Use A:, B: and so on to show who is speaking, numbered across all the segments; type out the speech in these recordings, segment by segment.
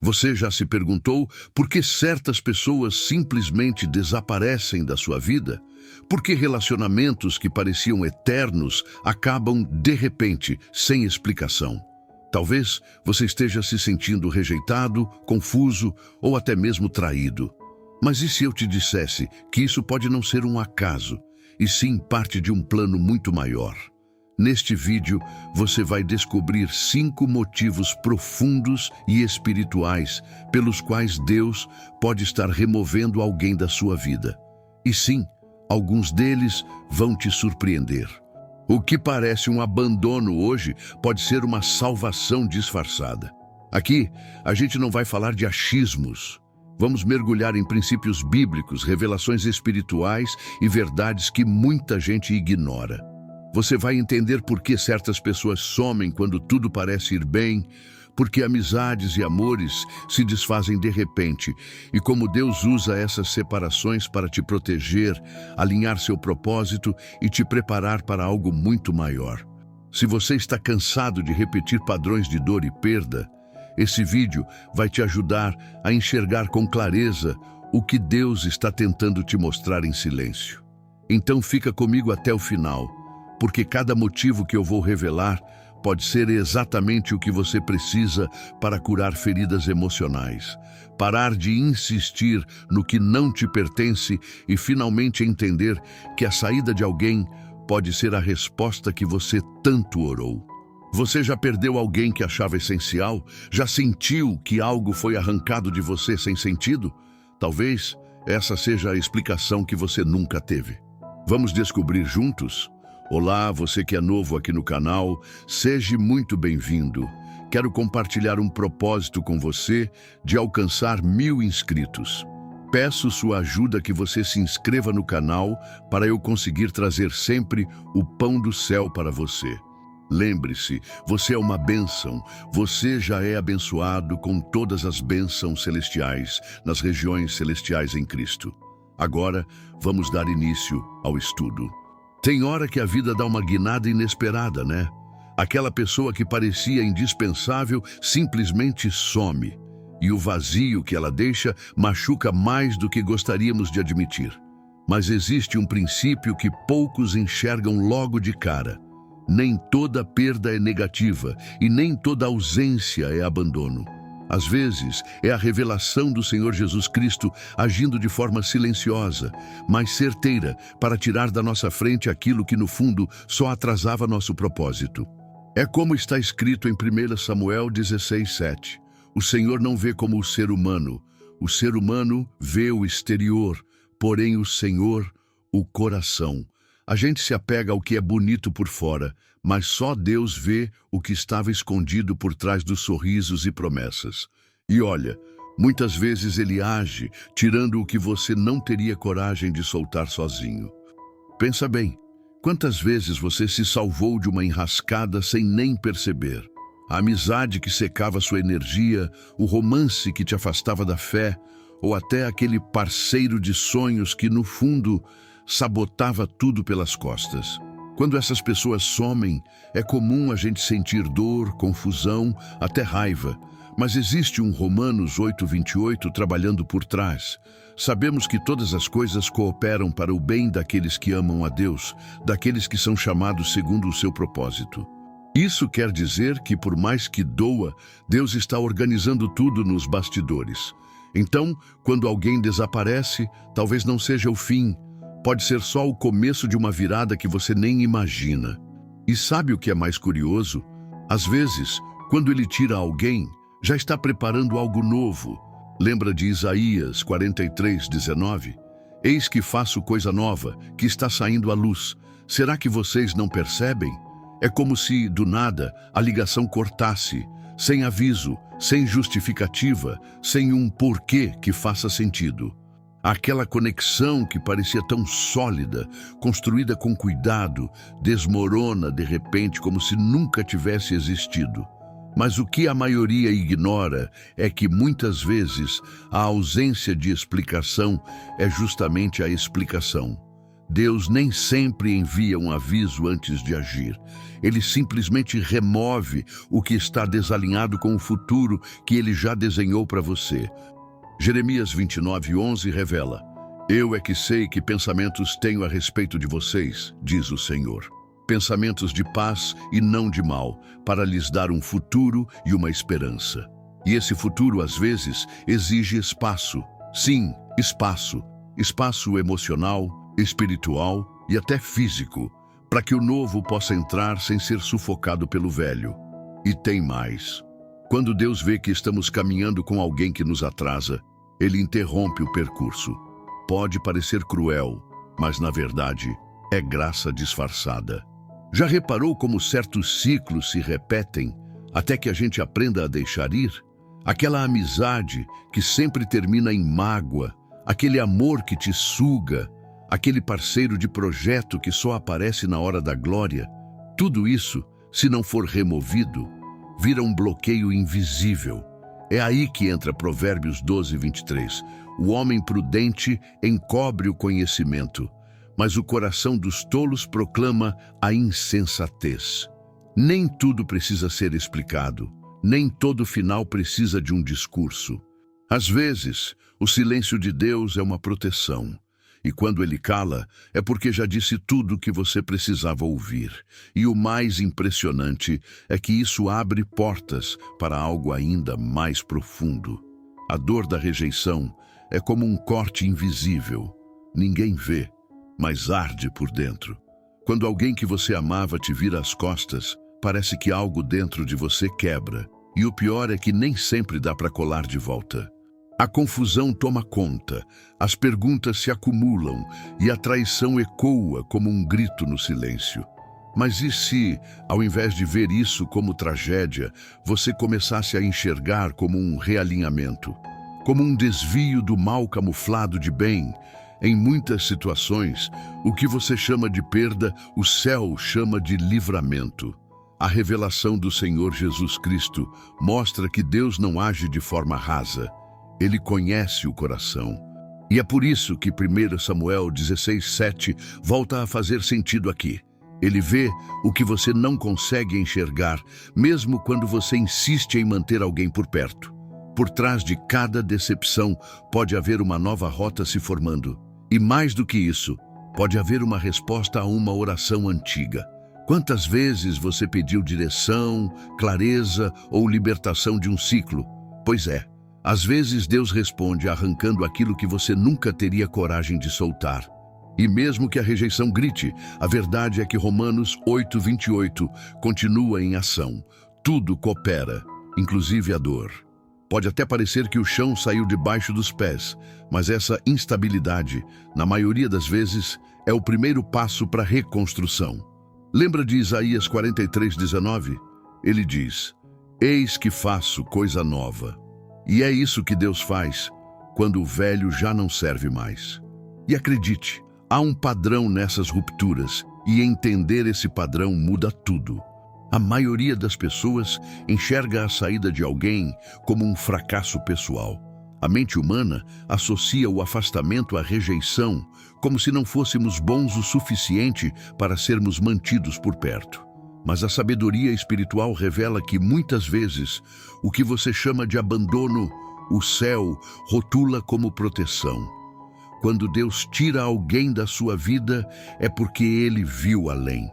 A: Você já se perguntou por que certas pessoas simplesmente desaparecem da sua vida? Por que relacionamentos que pareciam eternos acabam de repente, sem explicação? Talvez você esteja se sentindo rejeitado, confuso ou até mesmo traído. Mas e se eu te dissesse que isso pode não ser um acaso, e sim parte de um plano muito maior? Neste vídeo, você vai descobrir 5 motivos profundos e espirituais pelos quais Deus pode estar removendo alguém da sua vida. E sim, alguns deles vão te surpreender. O que parece um abandono hoje pode ser uma salvação disfarçada. Aqui, a gente não vai falar de achismos. Vamos mergulhar em princípios bíblicos, revelações espirituais e verdades que muita gente ignora. Você vai entender por que certas pessoas somem quando tudo parece ir bem, por que amizades e amores se desfazem de repente e como Deus usa essas separações para te proteger, alinhar seu propósito e te preparar para algo muito maior. Se você está cansado de repetir padrões de dor e perda, esse vídeo vai te ajudar a enxergar com clareza o que Deus está tentando te mostrar em silêncio. Então fica comigo até o final, porque cada motivo que eu vou revelar pode ser exatamente o que você precisa para curar feridas emocionais, parar de insistir no que não te pertence e finalmente entender que a saída de alguém pode ser a resposta que você tanto orou. Você já perdeu alguém que achava essencial? Já sentiu que algo foi arrancado de você sem sentido? Talvez essa seja a explicação que você nunca teve. Vamos descobrir juntos? Olá, você que é novo aqui no canal, seja muito bem-vindo. Quero compartilhar um propósito com você de alcançar 1000 inscritos. Peço sua ajuda que você se inscreva no canal para eu conseguir trazer sempre o pão do céu para você. Lembre-se, você é uma bênção, você já é abençoado com todas as bênçãos celestiais nas regiões celestiais em Cristo. Agora, vamos dar início ao estudo. Tem hora que a vida dá uma guinada inesperada, né? Aquela pessoa que parecia indispensável simplesmente some. E o vazio que ela deixa machuca mais do que gostaríamos de admitir. Mas existe um princípio que poucos enxergam logo de cara. Nem toda perda é negativa e nem toda ausência é abandono. Às vezes, é a revelação do Senhor Jesus Cristo agindo de forma silenciosa, mas certeira, para tirar da nossa frente aquilo que, no fundo, só atrasava nosso propósito. É como está escrito em 1 Samuel 16:7. O Senhor não vê como o ser humano vê o exterior, porém o Senhor, o coração. A gente se apega ao que é bonito por fora, mas só Deus vê o que estava escondido por trás dos sorrisos e promessas. E olha, muitas vezes Ele age, tirando o que você não teria coragem de soltar sozinho. Pensa bem, quantas vezes você se salvou de uma enrascada sem nem perceber? A amizade que secava sua energia, o romance que te afastava da fé, ou até aquele parceiro de sonhos que, no fundo, sabotava tudo pelas costas. Quando essas pessoas somem, é comum a gente sentir dor, confusão, até raiva. Mas existe um Romanos 8:28 trabalhando por trás. Sabemos que todas as coisas cooperam para o bem daqueles que amam a Deus, daqueles que são chamados segundo o seu propósito. Isso quer dizer que, por mais que doa, Deus está organizando tudo nos bastidores. Então, quando alguém desaparece, talvez não seja o fim. Pode ser só o começo de uma virada que você nem imagina. E sabe o que é mais curioso? Às vezes, quando Ele tira alguém, já está preparando algo novo. Lembra de Isaías 43:19? Eis que faço coisa nova, que está saindo à luz. Será que vocês não percebem? É como se, do nada, a ligação cortasse, sem aviso, sem justificativa, sem um porquê que faça sentido. Aquela conexão que parecia tão sólida, construída com cuidado, desmorona de repente como se nunca tivesse existido. Mas o que a maioria ignora é que muitas vezes a ausência de explicação é justamente a explicação. Deus nem sempre envia um aviso antes de agir. Ele simplesmente remove o que está desalinhado com o futuro que Ele já desenhou para você. Jeremias 29:11 revela: Eu é que sei que pensamentos tenho a respeito de vocês, diz o Senhor. Pensamentos de paz e não de mal, para lhes dar um futuro e uma esperança. E esse futuro, às vezes, exige espaço. Sim, espaço. Espaço emocional, espiritual e até físico, para que o novo possa entrar sem ser sufocado pelo velho. E tem mais. Quando Deus vê que estamos caminhando com alguém que nos atrasa, Ele interrompe o percurso. Pode parecer cruel, mas na verdade é graça disfarçada. Já reparou como certos ciclos se repetem até que a gente aprenda a deixar ir? Aquela amizade que sempre termina em mágoa, aquele amor que te suga, aquele parceiro de projeto que só aparece na hora da glória. Tudo isso, se não for removido, vira um bloqueio invisível. É aí que entra Provérbios 12:23. O homem prudente encobre o conhecimento, mas o coração dos tolos proclama a insensatez. Nem tudo precisa ser explicado, nem todo final precisa de um discurso. Às vezes, o silêncio de Deus é uma proteção. E quando Ele cala, é porque já disse tudo o que você precisava ouvir. E o mais impressionante é que isso abre portas para algo ainda mais profundo. A dor da rejeição é como um corte invisível. Ninguém vê, mas arde por dentro. Quando alguém que você amava te vira as costas, parece que algo dentro de você quebra. E o pior é que nem sempre dá para colar de volta. A confusão toma conta, as perguntas se acumulam e a traição ecoa como um grito no silêncio. Mas e se, ao invés de ver isso como tragédia, você começasse a enxergar como um realinhamento, como um desvio do mal camuflado de bem? Em muitas situações, o que você chama de perda, o céu chama de livramento. A revelação do Senhor Jesus Cristo mostra que Deus não age de forma rasa. Ele conhece o coração. E é por isso que 1 Samuel 16:7 volta a fazer sentido aqui. Ele vê o que você não consegue enxergar, mesmo quando você insiste em manter alguém por perto. Por trás de cada decepção pode haver uma nova rota se formando. E mais do que isso, pode haver uma resposta a uma oração antiga. Quantas vezes você pediu direção, clareza ou libertação de um ciclo? Pois é. Às vezes Deus responde arrancando aquilo que você nunca teria coragem de soltar. E mesmo que a rejeição grite, a verdade é que Romanos 8:28 continua em ação. Tudo coopera, inclusive a dor. Pode até parecer que o chão saiu debaixo dos pés, mas essa instabilidade, na maioria das vezes, é o primeiro passo para a reconstrução. Lembra de Isaías 43:19? Ele diz: Eis que faço coisa nova. E é isso que Deus faz quando o velho já não serve mais. E acredite, há um padrão nessas rupturas e entender esse padrão muda tudo. A maioria das pessoas enxerga a saída de alguém como um fracasso pessoal. A mente humana associa o afastamento à rejeição, como se não fôssemos bons o suficiente para sermos mantidos por perto. Mas a sabedoria espiritual revela que, muitas vezes, o que você chama de abandono, o céu rotula como proteção. Quando Deus tira alguém da sua vida, é porque Ele viu além.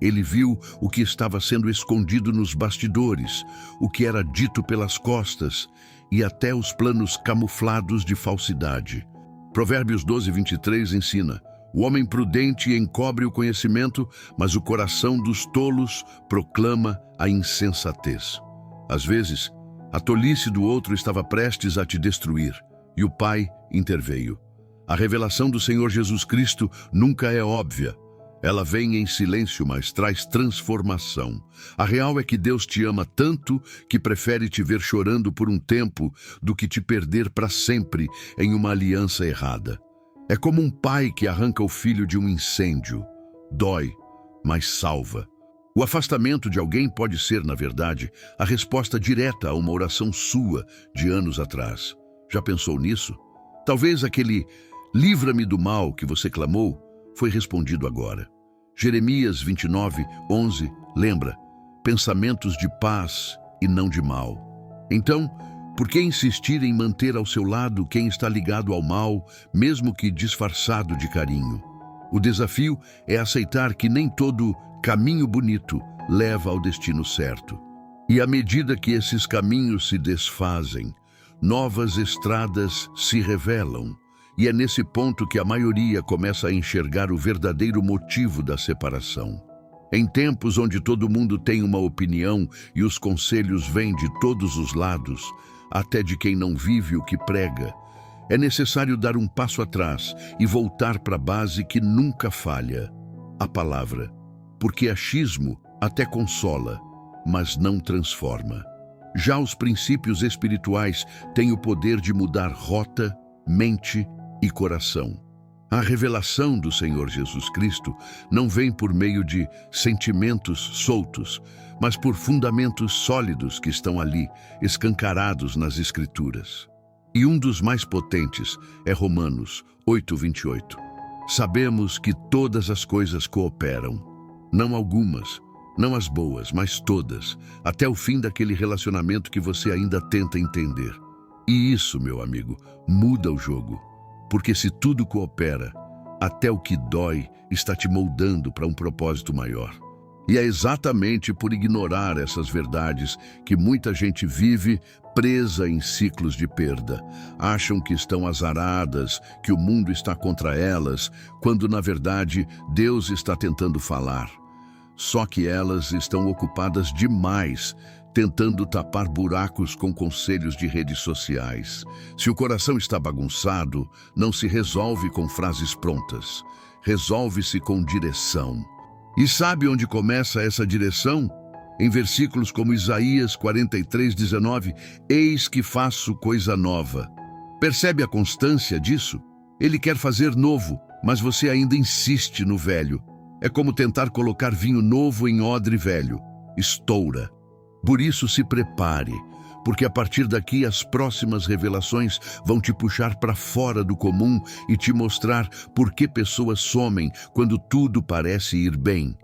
A: Ele viu o que estava sendo escondido nos bastidores, o que era dito pelas costas e até os planos camuflados de falsidade. Provérbios 12:23 ensina: O homem prudente encobre o conhecimento, mas o coração dos tolos proclama a insensatez. Às vezes, a tolice do outro estava prestes a te destruir, e o Pai interveio. A revelação do Senhor Jesus Cristo nunca é óbvia. Ela vem em silêncio, mas traz transformação. A real é que Deus te ama tanto que prefere te ver chorando por um tempo do que te perder para sempre em uma aliança errada. É como um pai que arranca o filho de um incêndio. Dói, mas salva. O afastamento de alguém pode ser, na verdade, a resposta direta a uma oração sua de anos atrás. Já pensou nisso? Talvez aquele "livra-me do mal" que você clamou Foi respondido agora. Jeremias 29:11 lembra: pensamentos de paz e não de mal. Então, por que insistir em manter ao seu lado quem está ligado ao mal, mesmo que disfarçado de carinho? O desafio é aceitar que nem todo caminho bonito leva ao destino certo. E à medida que esses caminhos se desfazem, novas estradas se revelam. E é nesse ponto que a maioria começa a enxergar o verdadeiro motivo da separação. Em tempos onde todo mundo tem uma opinião e os conselhos vêm de todos os lados, até de quem não vive o que prega, é necessário dar um passo atrás e voltar para a base que nunca falha: a palavra. Porque achismo até consola, mas não transforma. Já os princípios espirituais têm o poder de mudar rota, mente e coração. A revelação do Senhor Jesus Cristo não vem por meio de sentimentos soltos, mas por fundamentos sólidos que estão ali, escancarados nas Escrituras. E um dos mais potentes é Romanos 8:28. Sabemos que todas as coisas cooperam, não algumas, não as boas, mas todas, até o fim daquele relacionamento que você ainda tenta entender. E isso, meu amigo, muda o jogo. Porque se tudo coopera, até o que dói está te moldando para um propósito maior. E é exatamente por ignorar essas verdades que muita gente vive presa em ciclos de perda. Acham que estão azaradas, que o mundo está contra elas, quando na verdade Deus está tentando falar. Só que elas estão ocupadas demais tentando tapar buracos com conselhos de redes sociais. Se o coração está bagunçado, não se resolve com frases prontas. Resolve-se com direção. E sabe onde começa essa direção? Em versículos como Isaías 43:19, eis que faço coisa nova. Percebe a constância disso? Ele quer fazer novo, mas você ainda insiste no velho. É como tentar colocar vinho novo em odre velho. Estoura. Por isso se prepare, porque a partir daqui as próximas revelações vão te puxar para fora do comum e te mostrar por que pessoas somem quando tudo parece ir bem.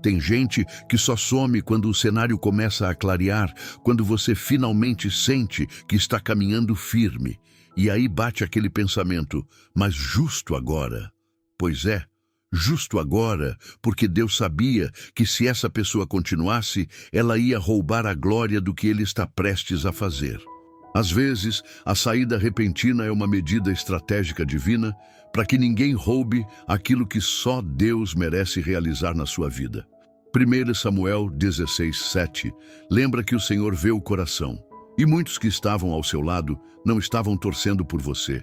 A: Tem gente que só some quando o cenário começa a clarear, quando você finalmente sente que está caminhando firme. E aí bate aquele pensamento: mas justo agora? Pois é. Justo agora, porque Deus sabia que se essa pessoa continuasse, ela ia roubar a glória do que ele está prestes a fazer. Às vezes, a saída repentina é uma medida estratégica divina para que ninguém roube aquilo que só Deus merece realizar na sua vida. 1 Samuel 16:7 lembra que o Senhor vê o coração, e muitos que estavam ao seu lado não estavam torcendo por você,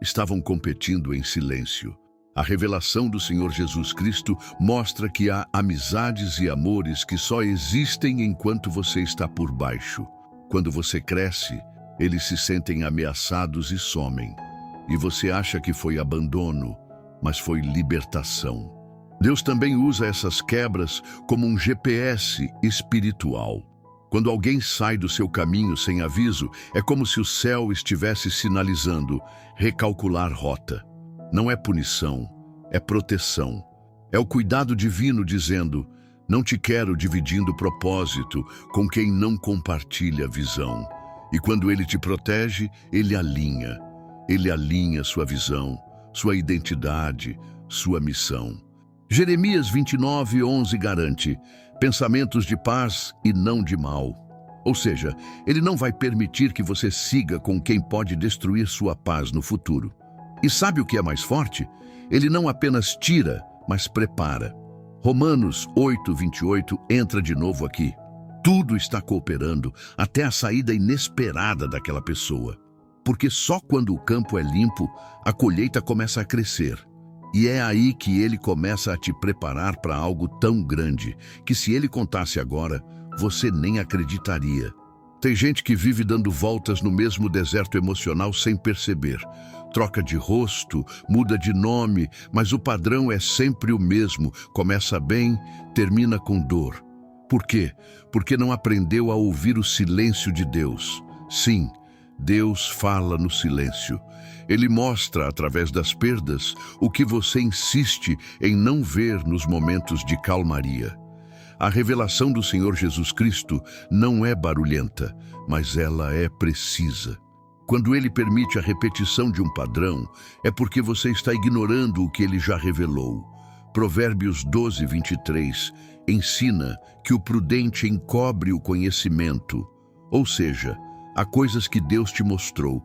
A: estavam competindo em silêncio. A revelação do Senhor Jesus Cristo mostra que há amizades e amores que só existem enquanto você está por baixo. Quando você cresce, eles se sentem ameaçados e somem. E você acha que foi abandono, mas foi libertação. Deus também usa essas quebras como um GPS espiritual. Quando alguém sai do seu caminho sem aviso, é como se o céu estivesse sinalizando: recalcular rota. Não é punição, é proteção. É o cuidado divino dizendo: não te quero dividindo propósito com quem não compartilha a visão. E quando ele te protege, ele alinha. Ele alinha sua visão, sua identidade, sua missão. Jeremias 29:11 garante: pensamentos de paz e não de mal. Ou seja, ele não vai permitir que você siga com quem pode destruir sua paz no futuro. E sabe o que é mais forte? Ele não apenas tira, mas prepara. Romanos 8:28 entra de novo aqui. Tudo está cooperando, até a saída inesperada daquela pessoa. Porque só quando o campo é limpo, a colheita começa a crescer. E é aí que ele começa a te preparar para algo tão grande, que se ele contasse agora, você nem acreditaria. Tem gente que vive dando voltas no mesmo deserto emocional sem perceber. Troca de rosto, muda de nome, mas o padrão é sempre o mesmo. Começa bem, termina com dor. Por quê? Porque não aprendeu a ouvir o silêncio de Deus. Sim, Deus fala no silêncio. Ele mostra, através das perdas, o que você insiste em não ver nos momentos de calmaria. A revelação do Senhor Jesus Cristo não é barulhenta, mas ela é precisa. Quando Ele permite a repetição de um padrão, é porque você está ignorando o que Ele já revelou. Provérbios 12, 23 ensina que o prudente encobre o conhecimento, ou seja, há coisas que Deus te mostrou,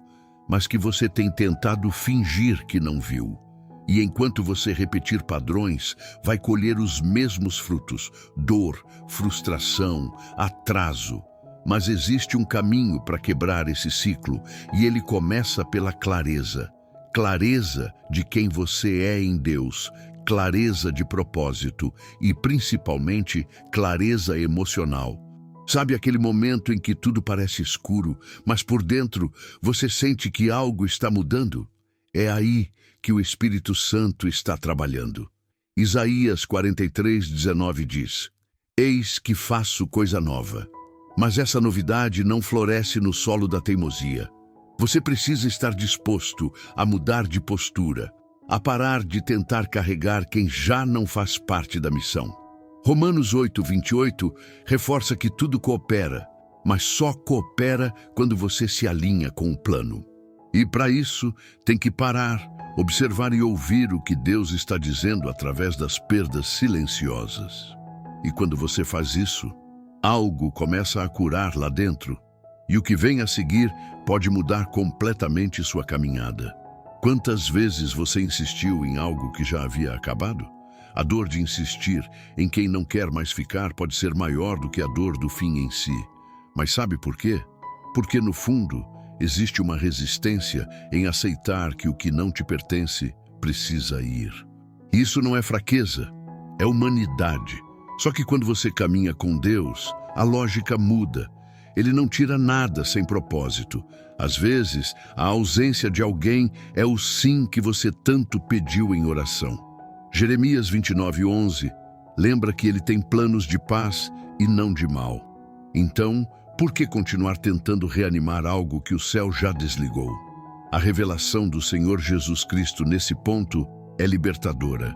A: mas que você tem tentado fingir que não viu. E enquanto você repetir padrões, vai colher os mesmos frutos: dor, frustração, atraso. Mas existe um caminho para quebrar esse ciclo, e ele começa pela clareza. Clareza de quem você é em Deus, clareza de propósito e, principalmente, clareza emocional. Sabe aquele momento em que tudo parece escuro, mas por dentro você sente que algo está mudando? É aí que o Espírito Santo está trabalhando. Isaías 43:19 diz: Eis que faço coisa nova. Mas essa novidade não floresce no solo da teimosia. Você precisa estar disposto a mudar de postura, a parar de tentar carregar quem já não faz parte da missão. Romanos 8:28 reforça que tudo coopera, mas só coopera quando você se alinha com o plano. E para isso, tem que parar, observar e ouvir o que Deus está dizendo através das perdas silenciosas. E quando você faz isso, algo começa a curar lá dentro, e o que vem a seguir pode mudar completamente sua caminhada. Quantas vezes você insistiu em algo que já havia acabado? A dor de insistir em quem não quer mais ficar pode ser maior do que a dor do fim em si. Mas sabe por quê? Porque, no fundo, existe uma resistência em aceitar que o que não te pertence precisa ir. Isso não é fraqueza, é humanidade. Só que quando você caminha com Deus, a lógica muda. Ele não tira nada sem propósito. Às vezes, a ausência de alguém é o sim que você tanto pediu em oração. Jeremias 29:11 lembra que ele tem planos de paz e não de mal. Então, por que continuar tentando reanimar algo que o céu já desligou? A revelação do Senhor Jesus Cristo nesse ponto é libertadora.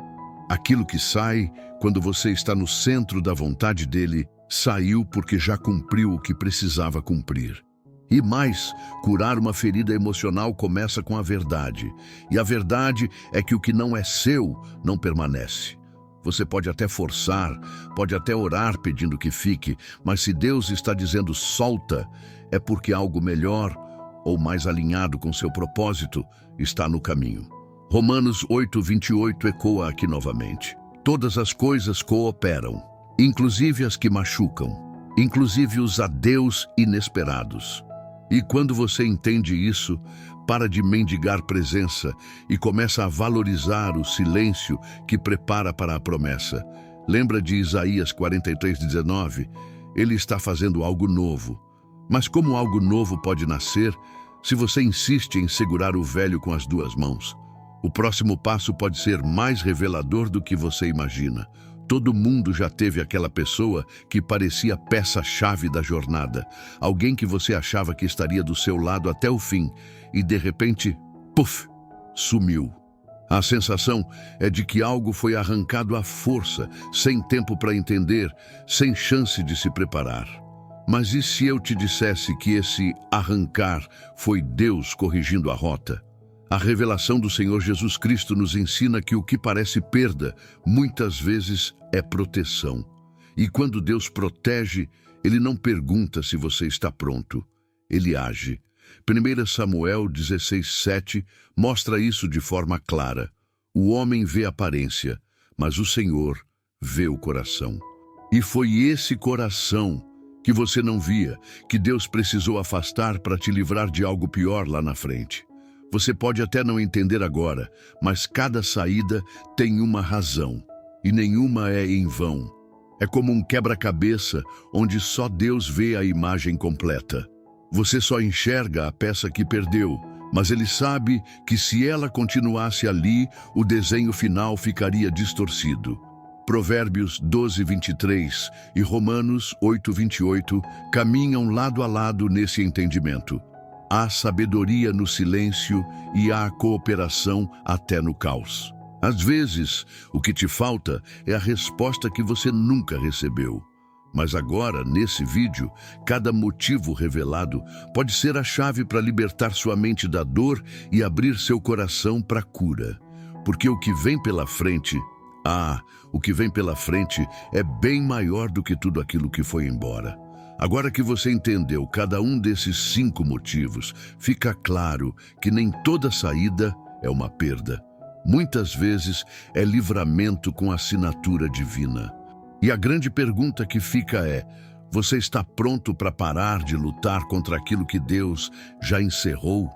A: Aquilo que sai, quando você está no centro da vontade dele, saiu porque já cumpriu o que precisava cumprir. E mais, curar uma ferida emocional começa com a verdade. E a verdade é que o que não é seu não permanece. Você pode até forçar, pode até orar pedindo que fique, mas se Deus está dizendo solta, é porque algo melhor ou mais alinhado com seu propósito está no caminho. Romanos 8:28 ecoa aqui novamente. Todas as coisas cooperam, inclusive as que machucam, inclusive os adeus inesperados. E quando você entende isso, para de mendigar presença e começa a valorizar o silêncio que prepara para a promessa. Lembra de Isaías 43:19? Ele está fazendo algo novo. Mas como algo novo pode nascer se você insiste em segurar o velho com as duas mãos? O próximo passo pode ser mais revelador do que você imagina. Todo mundo já teve aquela pessoa que parecia peça-chave da jornada. Alguém que você achava que estaria do seu lado até o fim e, de repente, puf, sumiu. A sensação é de que algo foi arrancado à força, sem tempo para entender, sem chance de se preparar. Mas e se eu te dissesse que esse arrancar foi Deus corrigindo a rota? A revelação do Senhor Jesus Cristo nos ensina que o que parece perda, muitas vezes é proteção. E quando Deus protege, Ele não pergunta se você está pronto. Ele age. 1 Samuel 16:7 mostra isso de forma clara. O homem vê a aparência, mas o Senhor vê o coração. E foi esse coração que você não via, que Deus precisou afastar para te livrar de algo pior lá na frente. Você pode até não entender agora, mas cada saída tem uma razão, e nenhuma é em vão. É como um quebra-cabeça onde só Deus vê a imagem completa. Você só enxerga a peça que perdeu, mas Ele sabe que se ela continuasse ali, o desenho final ficaria distorcido. Provérbios 12:23 e Romanos 8:28 caminham lado a lado nesse entendimento. há sabedoria no silêncio e há cooperação até no caos. Às vezes, o que te falta é a resposta que você nunca recebeu. Mas agora, nesse vídeo, cada motivo revelado pode ser a chave para libertar sua mente da dor e abrir seu coração para a cura. Porque o que vem pela frente, o que vem pela frente é bem maior do que tudo aquilo que foi embora. Agora que você entendeu cada um desses 5 motivos, fica claro que nem toda saída é uma perda. Muitas vezes é livramento com assinatura divina. E a grande pergunta que fica é: você está pronto para parar de lutar contra aquilo que Deus já encerrou?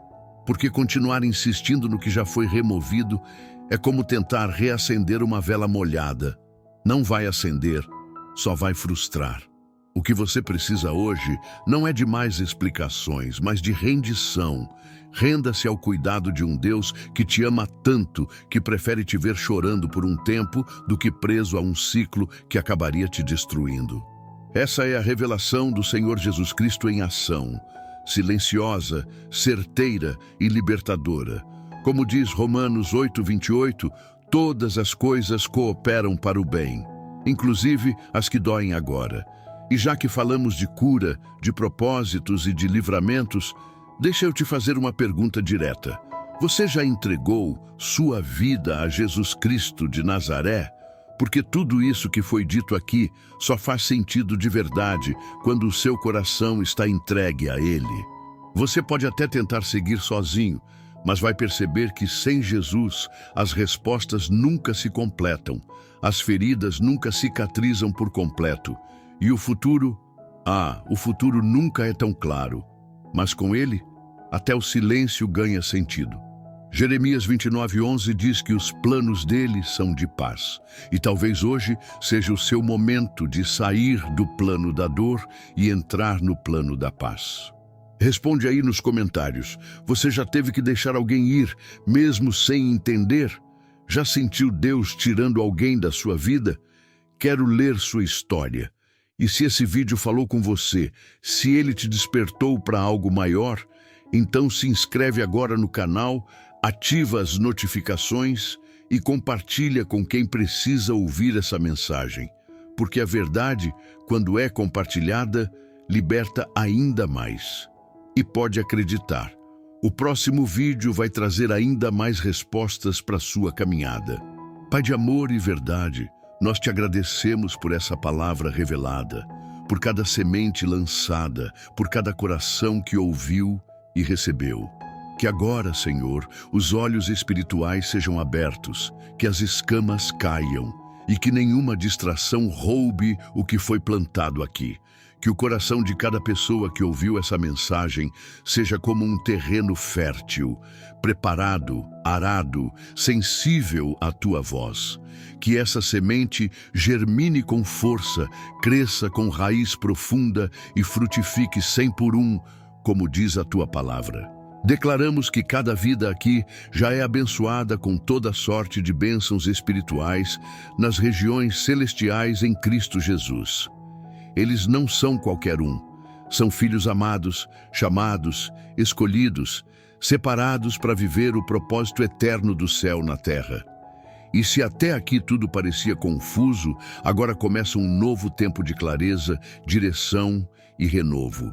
A: Porque continuar insistindo no que já foi removido é como tentar reacender uma vela molhada. Não vai acender, só vai frustrar. O que você precisa hoje não é de mais explicações, mas de rendição. Renda-se ao cuidado de um Deus que te ama tanto que prefere te ver chorando por um tempo do que preso a um ciclo que acabaria te destruindo. Essa é a revelação do Senhor Jesus Cristo em ação, silenciosa, certeira e libertadora. Como diz Romanos 8:28, todas as coisas cooperam para o bem, inclusive as que doem agora. E já que falamos de cura, de propósitos e de livramentos, deixa eu te fazer uma pergunta direta. Você já entregou sua vida a Jesus Cristo de Nazaré? Porque tudo isso que foi dito aqui só faz sentido de verdade quando o seu coração está entregue a Ele. Você pode até tentar seguir sozinho, mas vai perceber que sem Jesus as respostas nunca se completam, as feridas nunca cicatrizam por completo. E o futuro nunca é tão claro, mas com ele, até o silêncio ganha sentido. Jeremias 29:11 diz que os planos dele são de paz, e talvez hoje seja o seu momento de sair do plano da dor e entrar no plano da paz. Responde aí nos comentários, você já teve que deixar alguém ir, mesmo sem entender? Já sentiu Deus tirando alguém da sua vida? Quero ler sua história. E se esse vídeo falou com você, se ele te despertou para algo maior, então se inscreve agora no canal, ativa as notificações e compartilha com quem precisa ouvir essa mensagem. Porque a verdade, quando é compartilhada, liberta ainda mais. E pode acreditar, o próximo vídeo vai trazer ainda mais respostas para a sua caminhada. Pai de amor e verdade, nós te agradecemos por essa palavra revelada, por cada semente lançada, por cada coração que ouviu e recebeu. Que agora, Senhor, os olhos espirituais sejam abertos, que as escamas caiam e que nenhuma distração roube o que foi plantado aqui. Que o coração de cada pessoa que ouviu essa mensagem seja como um terreno fértil, preparado, arado, sensível à tua voz. Que essa semente germine com força, cresça com raiz profunda e frutifique 100 por 1, como diz a tua palavra. Declaramos que cada vida aqui já é abençoada com toda sorte de bênçãos espirituais nas regiões celestiais em Cristo Jesus. Eles não são qualquer um. São filhos amados, chamados, escolhidos, separados para viver o propósito eterno do céu na terra. E se até aqui tudo parecia confuso, agora começa um novo tempo de clareza, direção e renovo.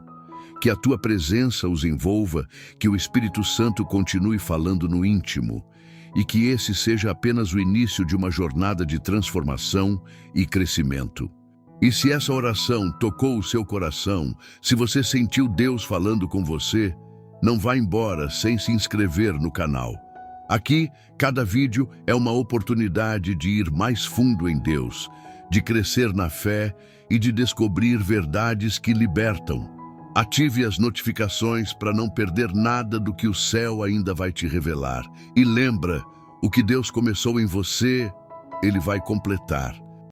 A: Que a tua presença os envolva, que o Espírito Santo continue falando no íntimo, e que esse seja apenas o início de uma jornada de transformação e crescimento. E se essa oração tocou o seu coração, se você sentiu Deus falando com você, não vá embora sem se inscrever no canal. Aqui, cada vídeo é uma oportunidade de ir mais fundo em Deus, de crescer na fé e de descobrir verdades que libertam. Ative as notificações para não perder nada do que o céu ainda vai te revelar. E lembra, o que Deus começou em você, Ele vai completar.